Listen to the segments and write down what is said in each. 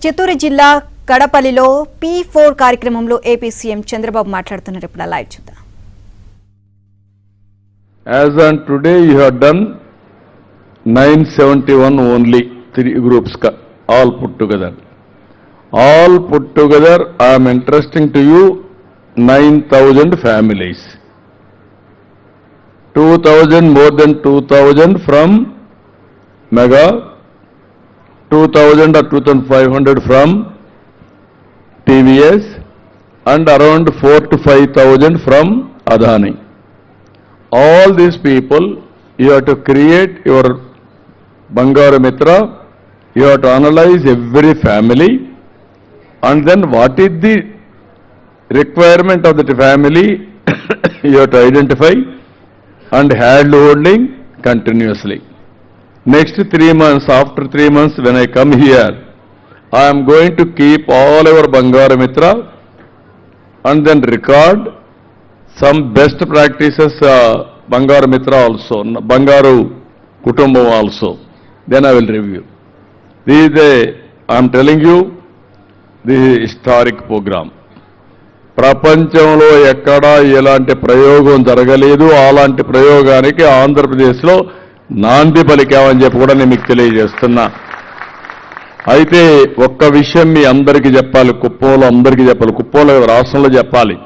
చిత్తూరు జిల్లా కడపల్లిలో P4 కార్యక్రమంలో AP CM Chandrababu మాట్లాడుతున్నారు. ఇప్పుడు లైవ్ చూద్దాం. As on today you have done 971 only 3 groups all put together. All put together I am entrusting to you 9,000 families. 2,000 more than 2,000 from Mega, 2,000 or 2,500 from TVS and around 4,000 to 5,000 from Adani. All these people, you have to create your Bangaru Mitra, you have to analyze every family and then what is the requirement of that family you have to identify and hand holding continuously. Next 3 months, after 3 months when I come here, I am going to keep all our Bangaru Mitra and then record some best practices Bangaru Mitra also, Bangaru Kutumbam also. Then I will review. This is I am telling you, this is historic program. ప్రపంచంలో ఎక్కడా ఎలాంటి ప్రయోగం జరగలేదు. అలాంటి ప్రయోగానికి ఆంధ్రప్రదేశ్లో నాంది పలికామని చెప్పి కూడా నేను మీకు తెలియజేస్తున్నా. అయితే ఒక్క విషయం మీ అందరికీ చెప్పాలి, కుప్పంలో అందరికీ చెప్పాలి, కుప్పంలో రాష్ట్రంలో చెప్పాలి.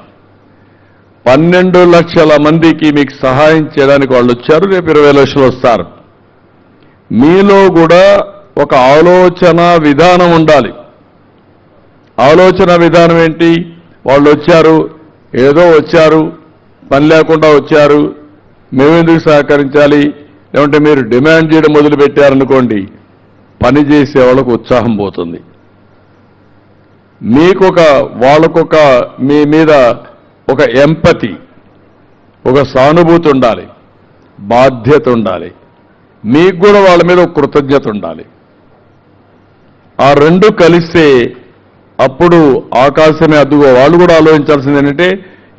12 లక్షల మందికి మీకు సహాయం చేయడానికి వాళ్ళు వచ్చారు, రేపు 20 లక్షలు వస్తారు. మీలో కూడా ఒక ఆలోచన విధానం ఉండాలి. ఆలోచన విధానం ఏంటి? వాళ్ళు వచ్చారు, ఏదో వచ్చారు, పని లేకుండా వచ్చారు, మేమెందుకు సహకరించాలి, లేకుంటే మీరు డిమాండ్ చేయడం మొదలుపెట్టారనుకోండి, పని చేసే వాళ్ళకు ఉత్సాహం పోతుంది. వాళ్ళకొక మీ మీద ఒక ఎంపతి, ఒక సానుభూతి ఉండాలి, బాధ్యత ఉండాలి, మీకు కూడా వాళ్ళ మీద ఒక కృతజ్ఞత ఉండాలి. ఆ రెండు కలిస్తే అప్పుడు ఆకాశమే అద్దుగో. వాళ్ళు కూడా ఆలోచించాల్సింది ఏంటంటే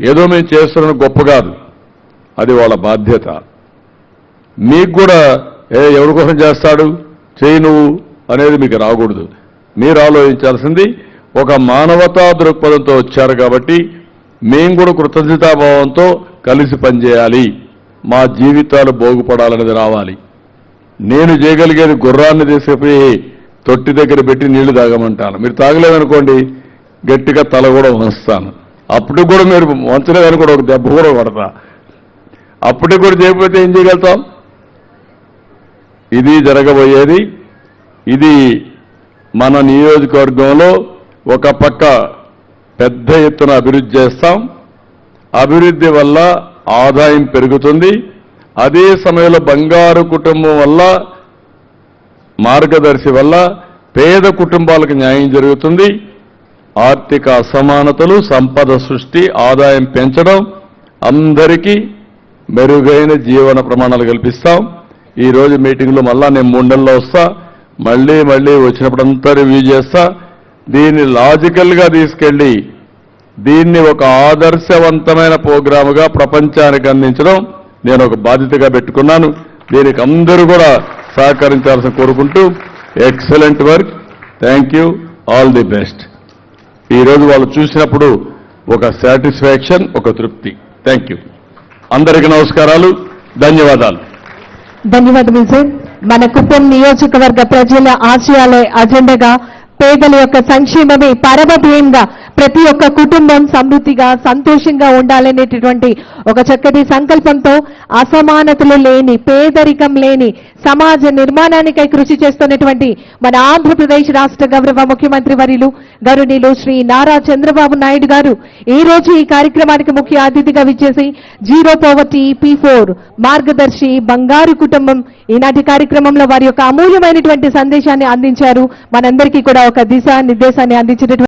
ఏదో మేము చేస్తున్న గొప్ప కాదు, అది వాళ్ళ బాధ్యత. మీకు కూడా ఎవరి కోసం చేస్తాడు, చేయి నువ్వు అనేది మీకు రాకూడదు. మీరు ఆలోచించాల్సింది ఒక మానవతా దృక్పథంతో వచ్చారు కాబట్టి మేము కూడా కృతజ్ఞతాభావంతో కలిసి పనిచేయాలి, మా జీవితాలు బాగుపడాలనేది రావాలి. నేను చేయగలిగేది గుర్రాన్ని తీసుకుపోయి తొట్టి దగ్గర పెట్టి నీళ్లు తాగమంటాను. మీరు తాగలేదనుకోండి గట్టిగా తల కూడా వంచుతాను. అప్పటికి కూడా మీరు వంచలేదని కూడా ఒక దెబ్బ కూడా కొడతా. అప్పటికి కూడా చేయకపోతే ఏం చేయగలుగుతాం? ఇది జరగబోయేది. ఇది మన నియోజకవర్గంలో ఒక పక్క పెద్ద ఎత్తున అభివృద్ధి చేస్తాం. అభివృద్ధి వల్ల ఆదాయం పెరుగుతుంది. అదే సమయంలో బంగారు కుటుంబం వల్ల, మార్గదర్శి వల్ల పేద కుటుంబాలకు న్యాయం జరుగుతుంది. ఆర్థిక అసమానతలు, సంపద సృష్టి, ఆదాయం పెంచడం, అందరికీ మెరుగైన జీవన ప్రమాణాలు కల్పిస్తాం. ఈరోజు మీటింగ్లో మళ్ళా నేను 3 నెలల్లో వస్తా, మళ్ళీ వచ్చినప్పుడంతా రివ్యూ చేస్తా. దీన్ని లాజికల్గా తీసుకెళ్లి దీన్ని ఒక ఆదర్శవంతమైన ప్రోగ్రాముగా ప్రపంచానికి అందించడం నేను ఒక బాధ్యతగా పెట్టుకున్నాను. దీనికి అందరూ కూడా సహకరించాల్సిన కోరుకుంటూ, excellent work, thank you, all the best. ఈరోజు వాళ్ళు చూసినప్పుడు ఒక సాటిస్ఫాక్షన్, ఒక తృప్తి. Thank you. అందరికీ నమస్కారాలు, ధన్యవాదాలు. ధన్యవాదాలు సార్. మన కుప్పం నియోజకవర్గ ప్రజల ఆశయాలే అజెండాగా పేదల యొక్క సంక్షేమమే పరమధ్యేయంగా ప్రతి ఒక్క కుటుంబం సమృద్ధిగా సంతోషంగా ఉండాలనేటటువంటి ఒక చక్కటి సంకల్పంతో అసమానతలు లేని, పేదరికం లేని సమాజ నిర్మాణానికై కృషి చేస్తున్నటువంటి మన ఆంధ్రప్రదేశ్ రాష్ట్ర గౌరవ ముఖ్యమంత్రి వర్యులు గౌరవనీయులు శ్రీ నారా చంద్రబాబు నాయుడు గారు ఈ రోజు ఈ కార్యక్రమానికి ముఖ్య అతిథిగా విచ్చేసి జీరో పోవర్టీ P4 మార్గదర్శి బంగారు కుటుంబం ఈనాటి కార్యక్రమంలో వారి యొక్క అమూల్యమైనటువంటి సందేశాన్ని అందించారు. మనందరికీ కూడా ఒక దిశా నిర్దేశాన్ని అందించినటువంటి